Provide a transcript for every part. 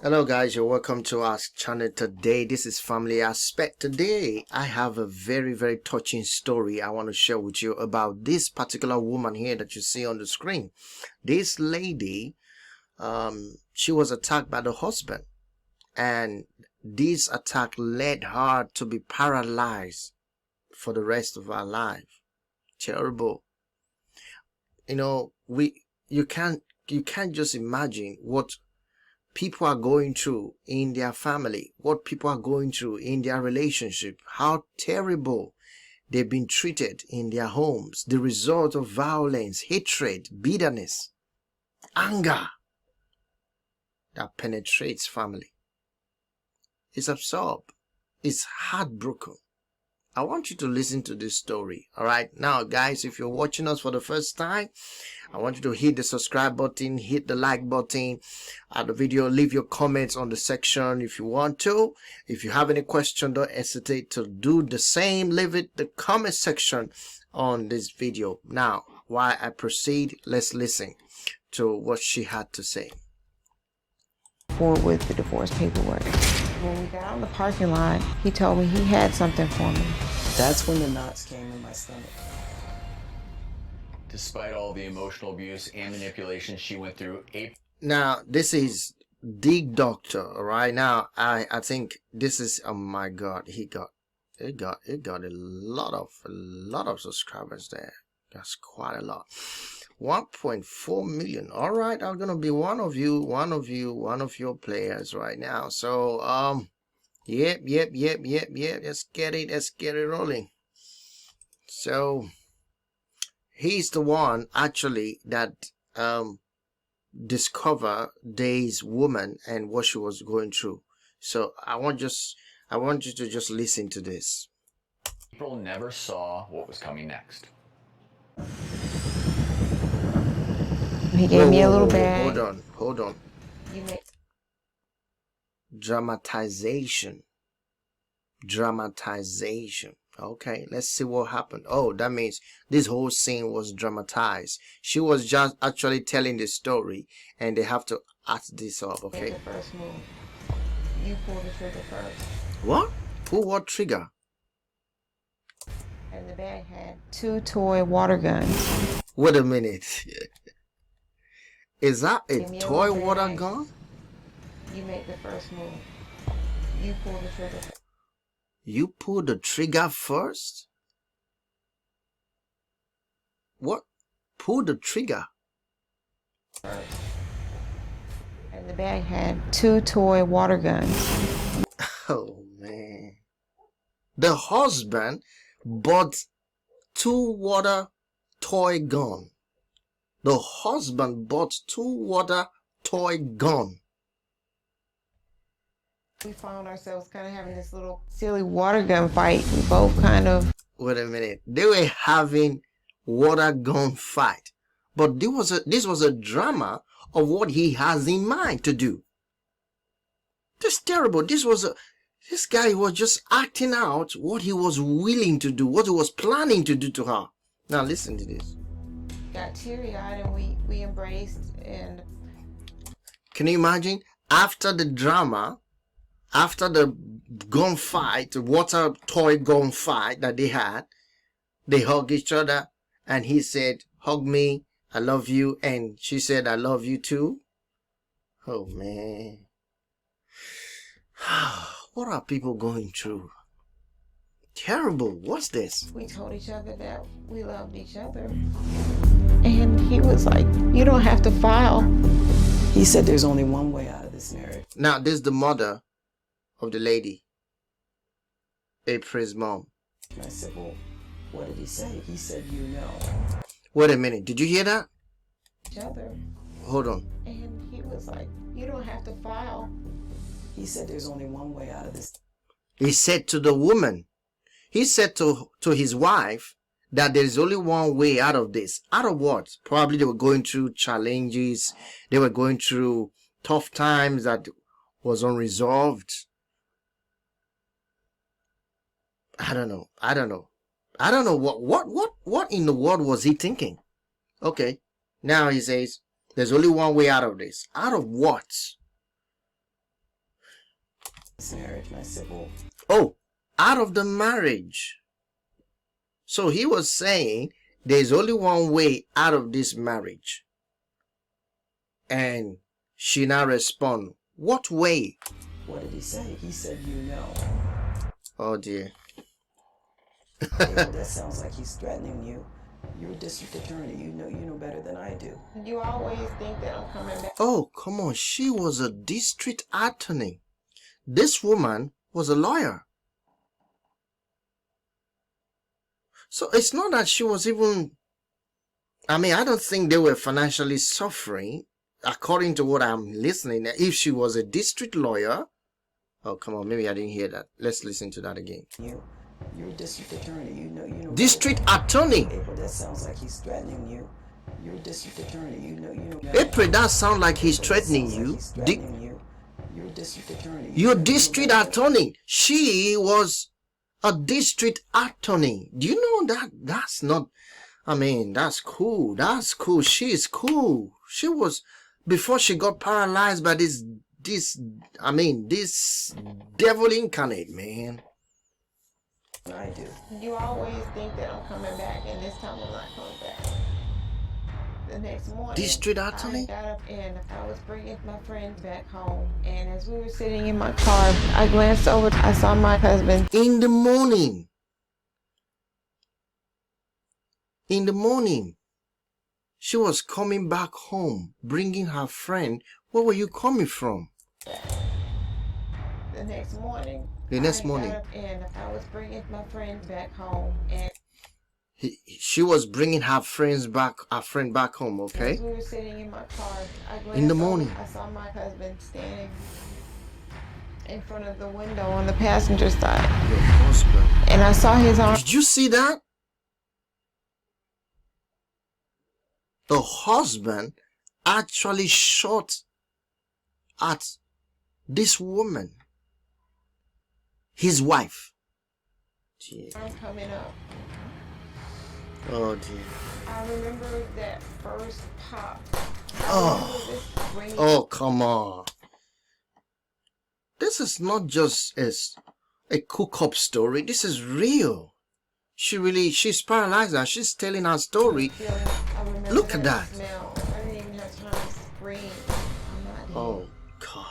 Hello guys, you're welcome to our channel today. This is Family Aspect. Today I have a very touching story I want to share with you about this particular woman here that you see on the screen. This lady, she was attacked by the husband, and this attack led her to be paralyzed for the rest of her life. Terrible. You know, you can't just imagine what people are going through in their family, what people are going through in their relationship, how terrible they've been treated in their homes, the result of violence, hatred, bitterness, anger that penetrates family. It's absurd. It's heartbroken. I want you to listen to this story. All right. Now, guys, if you're watching us for the first time, I want you to hit the subscribe button, hit the like button at the video, leave your comments on the section if you want to. If you have any question, don't hesitate to do the same. Leave it the comment section on this video. Now, while I proceed, let's listen to what she had to say. Forward with the divorce paperwork. When we got out in the parking lot, he told me he had something for me. That's when the knots came in my stomach. Despite all the emotional abuse and manipulation she went through, Now, this is Dig Doctor. All right. Now, I think this is, oh my God, it got a lot of subscribers there. That's quite a lot. 1.4 million. All right, I'm gonna be one of your players right now. So yep, let's get it rolling. So he's the one actually that discovered this woman and what she was going through. So I want you to just listen to this. April never saw what was coming next. He gave me a little bag. Hold on. Dramatization. Okay, let's see what happened. Oh, that means this whole scene was dramatized. She was just actually telling the story, and they have to act this up. Okay. The first move. You pull the trigger first. What? Pull what trigger? And the bag had 2 toy water guns. Wait a minute. Is that a toy water gun? You make the first move. You pull the trigger. You pull the trigger first? What? Pull the trigger? First. And the bag had 2 toy water guns. Oh man. The husband bought 2 water toy gun. The husband bought 2 water toy gun. We found ourselves kind of having this little silly water gun fight. We both kind of... Wait a minute. They were having water gun fight. But this was a drama of what he has in mind to do. That's terrible. This guy was just acting out what he was willing to do, what he was planning to do to her. Now listen to this. Got teary-eyed and we embraced. And can you imagine, after the drama, after the gunfight, the water toy gunfight that they had, they hugged each other, and he said, "Hug me, I love you," and she said, "I love you too." Oh man. What are people going through? Terrible. What's this? we told each other that we loved each other. And he was like, "You don't have to file." He said there's only one way out of this marriage. Now, this is the mother of the lady, April's mom. And I said, well, what did he say? He said, you know. Wait a minute. Did you hear that? Each other. Hold on. And he was like, "You don't have to file." He said there's only one way out of this. He said to the woman, he said to his wife that there's only one way out of this. Out of what? Probably they were going through challenges. They were going through tough times that was unresolved. I don't know. What in the world was he thinking? Okay. Now he says, there's only one way out of this. Out of what? marriage. And I said, well, Oh, out of the marriage. So he was saying there's only one way out of this marriage. And she now respond, what way? what did he say? He said, you know. Oh dear. Well, that sounds like he's threatening you. You're a district attorney. You know better than I do. You always think that I'm coming back. Oh, come on. She was a district attorney. This woman was a lawyer. So it's not that she was even... I mean, I don't think they were financially suffering, according to what I'm listening. If she was a district lawyer... Oh, come on. Maybe I didn't hear that. Let's listen to that again. You're a district attorney. You know. District attorney. April, that sounds like he's threatening you. You're a district attorney. You know. April, that sounds like he's threatening you. You're a district attorney. You're district attorney. She was a district attorney. Do you know that? That's not... I mean, that's cool. That's cool. She's cool. She was... Before she got paralyzed by this devil incarnate, man. I do. You always think that I'm coming back, and this time I'm not coming back. The next morning, District attorney? I got up and I was bringing my friend back home. And as we were sitting in my car, I glanced over. I saw my husband. In the morning. In the morning. She was coming back home, bringing her friend. Where were you coming from? The next morning. The next morning. I got up and I was bringing my friend back home. And she was bringing her friend back home, okay? as we were sitting in my car, I glanced In the over, morning. I saw my husband standing in front of the window on the passenger side. Your husband. And I saw his arm. Did you see that? The husband actually shot at this woman, his wife. Gee. I'm coming up. Oh dear. I remember that first pop. Oh, come on. This is not just a cook-up story. This is real. She's paralyzed now. She's telling her story. Look at that. Smell. I didn't even have time to scream. I'm not dead. Oh God.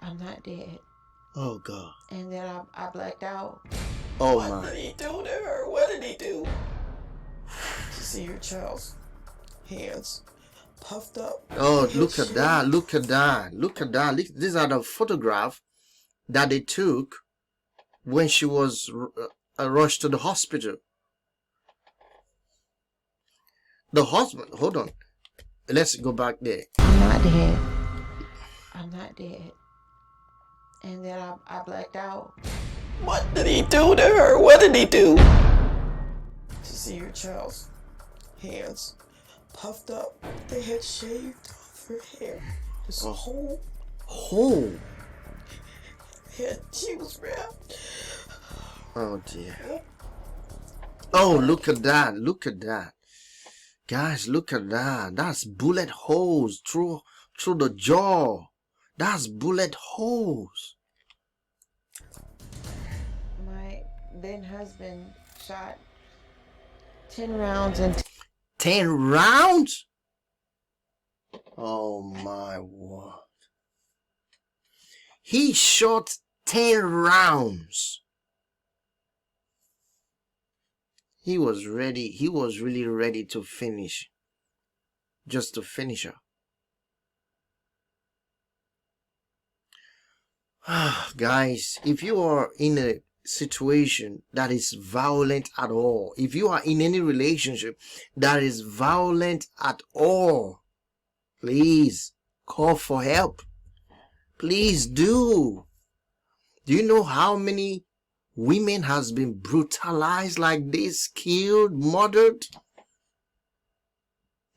I'm not dead. Oh God. And then I blacked out. Oh What my. did he do to her? What did he do? To see your child's hands puffed up. Oh, look at that. Look at that. Look at that. These are the photographs that they took when she was rushed to the hospital. The husband, hold on. Let's go back there. I'm not dead. I'm not dead. And then I blacked out. What did he do to her? What did he do? To see your child's hands puffed up. They had shaved off her hair. This whole Oh. head. She was wrapped. Oh dear. Oh, look at that. Look at that. Guys, look at that. That's bullet holes through the jaw. That's bullet holes. My then husband shot 10 rounds and 10 rounds? Oh my word. He shot 10 rounds. He was ready. He was really ready to finish. Just to finish her. Guys, if you are in a situation that is violent at all, if you are in any relationship that is violent at all, please call for help. Please do. Do you know how many women has been brutalized like this, killed, murdered?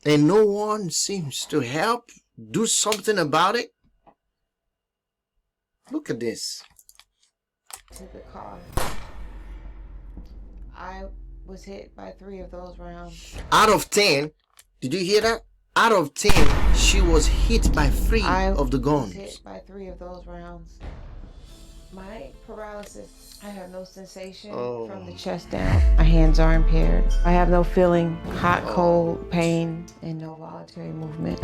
And no one seems to help, do something about it? Look at this. to the car. I was hit by 3 of those rounds. Out of 10, did you hear that? Out of 10, she was hit by 3 of the I was guns. hit by 3 of those rounds. My paralysis, I have no sensation Oh. from the chest down. My hands are impaired. I have no feeling, hot, cold, pain, and no voluntary movement.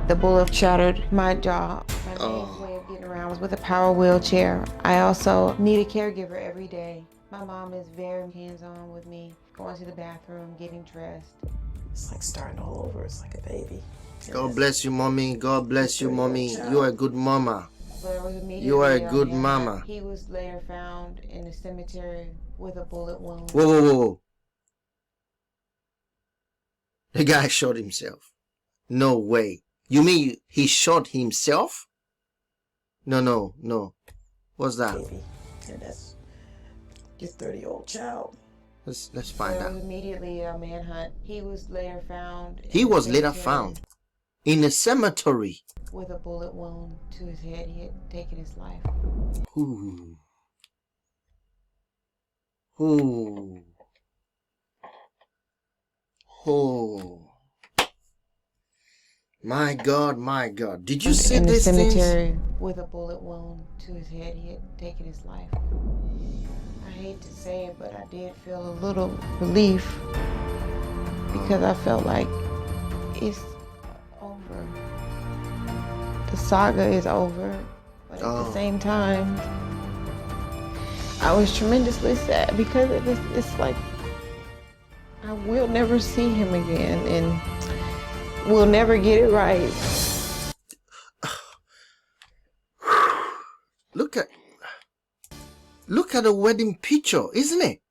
The bullet shattered my jaw. My main way of getting around was with a power wheelchair. I also need a caregiver every day. My mom is very hands-on with me, going to the bathroom, getting dressed. It's like starting all over. It's like a baby. God bless you, mommy. God bless you, mommy. You are a good mama. There was immediately You are a a good manhunt. mama. He was later found in the cemetery with a bullet wound. Whoa, whoa, whoa, whoa. The guy shot himself. No way. You mean he shot himself? No, no, no. What's that? Baby. And that's your 30-year-old child. Let's find There out. was immediately a manhunt. He was later found. He was later found in a cemetery with a bullet wound to his head. He had taken his life. Ooh. Ooh. Oh. My God, my God. Did you see in the these cemetery things? with a bullet wound to his head. He had taken his life. I hate to say it, but I did feel a little relief because I felt like it's over. The saga is over, but at the same time, I was tremendously sad because it's like I will never see him again, and we'll never get it right. Look at the wedding picture, isn't it?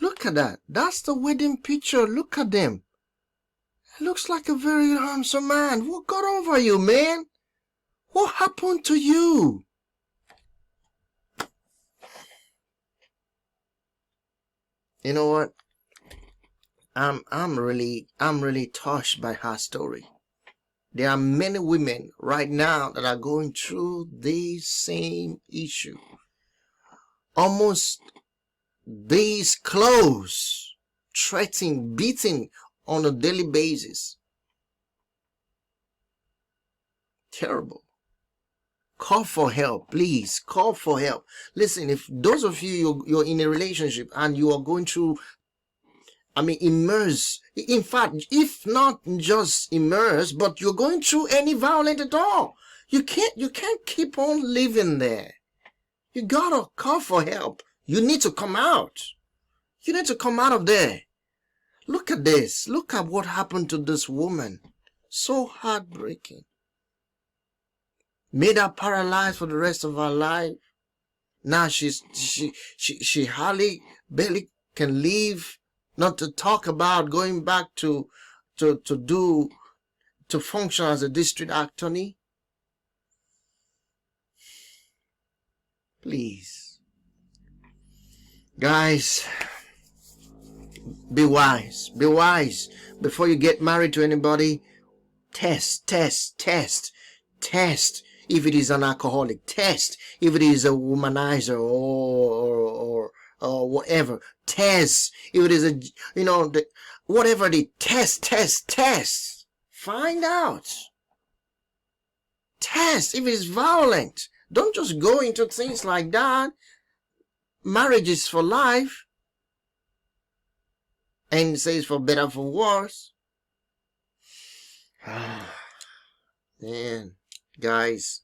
Look at that. That's the wedding picture. Look at them. It looks like a very handsome man. What got over you, man? What happened to you? You know what? I'm really touched by her story. There are many women right now that are going through the same issue. Almost this close, threatening, beating on a daily basis. Terrible. Call for help, please. Call for help. Listen, if those of you're in a relationship and you are going through, immerse. In fact, if not just immerse, but you're going through any violence at all, you can't keep on living there. You gotta call for help. You need to come out. You need to come out of there. Look at this. Look at what happened to this woman. So heartbreaking. Made her paralyzed for the rest of her life. Now she hardly barely can live. Not to talk about going back to function as a district attorney. Please, guys, be wise. Be wise before you get married to anybody. Test. If it is an alcoholic, test. If it is a womanizer or whatever, test. If it is a, whatever the test. Find out. Test if it is violent. Don't just go into things like that. Marriage is for life. And it says for better, for worse. Man, guys,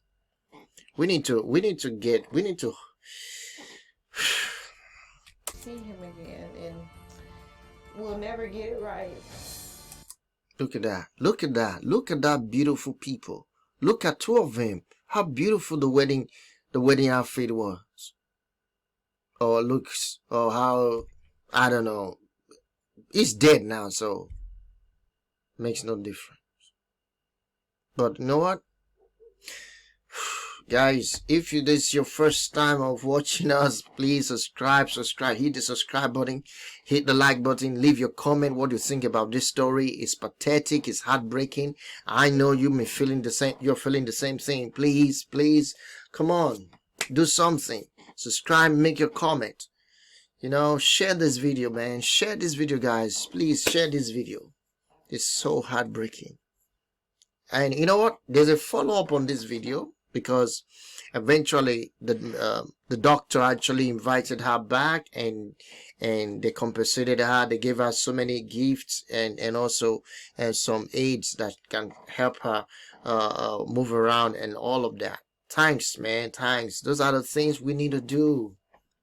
we need to see him again, and we'll never get it right. Look at that. Look at that beautiful people. Look at two of them. How beautiful the wedding outfit was. Or looks, or how, I don't know. He's dead now, so makes no difference. But you know what? Guys, if this is your first time of watching us, please subscribe, hit the subscribe button, hit the like button, leave your comment what you think about this story. It's pathetic, it's heartbreaking. I know you may feeling the same, you're feeling the same thing. Please, come on, do something. Subscribe, make your comment. Share this video, man. Share this video, guys. Please share this video. It's so heartbreaking. And you know what? There's a follow-up on this video. because eventually the doctor actually invited her back, and they compensated her. They gave her so many gifts, and also some aids that can help her move around and all of that. Thanks, man. Thanks. Those are the things we need to do.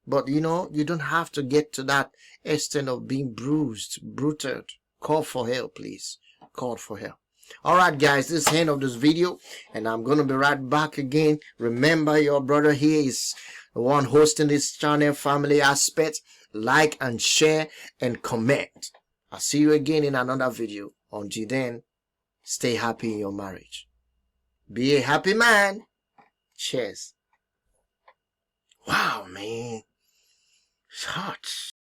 But you know, you don't have to get to that extent of being bruised, bruited. Call for help, please. Call for help. Alright guys, this is the end of this video, and I'm gonna be right back again. Remember, your brother here is the one hosting this channel, Family Aspect. Like and share and comment. I'll see you again in another video. Until then, stay happy in your marriage. Be a happy man. Cheers. Wow, man. It's hot.